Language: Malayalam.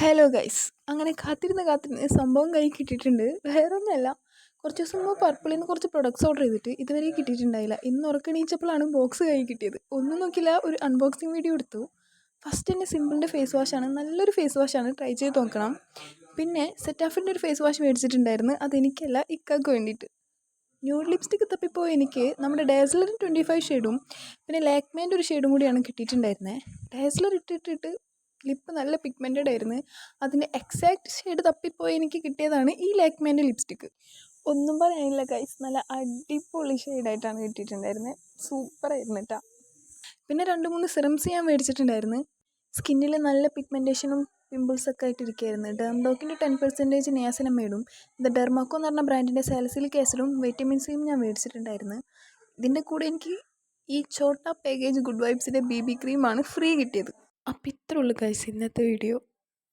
ഹലോ ഗൈസ്, അങ്ങനെ കാത്തിരുന്ന് സംഭവം കൈ കിട്ടിയിട്ടുണ്ട്. വേറൊന്നുമല്ല, കുറച്ച് ദിവസം മുമ്പ് പർപ്പിളിൽ നിന്ന് കുറച്ച് പ്രൊഡക്ട്സ് ഓർഡർ ചെയ്തിട്ട് ഇതുവരെ കിട്ടിയിട്ടുണ്ടായില്ല. ഇന്ന് ഉറക്കണീച്ചപ്പോഴാണ് ബോക്സ് കൈ കിട്ടിയത്. ഒന്നും നോക്കില്ല, ഒരു അൺബോക്സിങ് വീഡിയോ എടുത്തു. ഫസ്റ്റ് തന്നെ സിമ്പിളിൻ്റെ ഫേസ് വാഷാണ്, നല്ലൊരു ഫേസ് വാഷാണ്, ട്രൈ ചെയ്ത് നോക്കണം. പിന്നെ സെറ്റാഫിൻ്റെ ഒരു ഫേസ് വാഷ് മേടിച്ചിട്ടുണ്ടായിരുന്നു, അതെനിക്കല്ല ഇക്കാക്ക് വേണ്ടിയിട്ട്. ന്യൂഡ് ലിപ്സ്റ്റിക്ക് തപ്പിപ്പോൾ എനിക്ക് നമ്മുടെ ഡാസ്ലറിൻ്റെ 25 ഷെയ്ഡും പിന്നെ ലാക്മേൻ്റെ ഒരു ഷെയ്ഡും കൂടിയാണ് കിട്ടിയിട്ടുണ്ടായിരുന്നത്. ഡാസ്ലർ ഇട്ടിട്ട് ലിപ്പ് നല്ല പിഗ്മെൻറ്റഡ് ആയിരുന്നു. അതിൻ്റെ എക്സാക്റ്റ് ഷെയ്ഡ് തപ്പിപ്പോയി എനിക്ക് കിട്ടിയതാണ് ഈ ലാക്മേൻ്റെ ലിപ്സ്റ്റിക്ക്. ഒന്നും പറയാനില്ല ഗൈസ്, നല്ല അടിപൊളി ഷെയ്ഡായിട്ടാണ് കിട്ടിയിട്ടുണ്ടായിരുന്നത്. സൂപ്പറായിരുന്നു കേട്ടോ. പിന്നെ 2-3 സിറംസ് ഞാൻ മേടിച്ചിട്ടുണ്ടായിരുന്നു. സ്കിന്നിൽ നല്ല പിഗ്മെൻറ്റേഷനും പിമ്പിൾസൊക്കെ ആയിട്ട് ഇരിക്കുകയായിരുന്നു. ഡെർമഡോക്കിൻ്റെ 10% നിയാസിനമൈഡും ഡെർമാക്കോ എന്ന് പറഞ്ഞ ബ്രാൻഡിൻ്റെ സാലിസിലിക് ആസിഡും വൈറ്റമിൻ സിയും ഞാൻ മേടിച്ചിട്ടുണ്ടായിരുന്നു. ഇതിൻ്റെ കൂടെ എനിക്ക് ഈ ഛോട്ടാ പാക്കേജ് ഗുഡ് വൈബ്സിൻ്റെ BB ക്രീമാണ് ഫ്രീ കിട്ടിയത്. അപ്പോൾ ഇത്രേ ഉള്ളൂ ഗൈസ് ഇന്നത്തെ വീഡിയോ.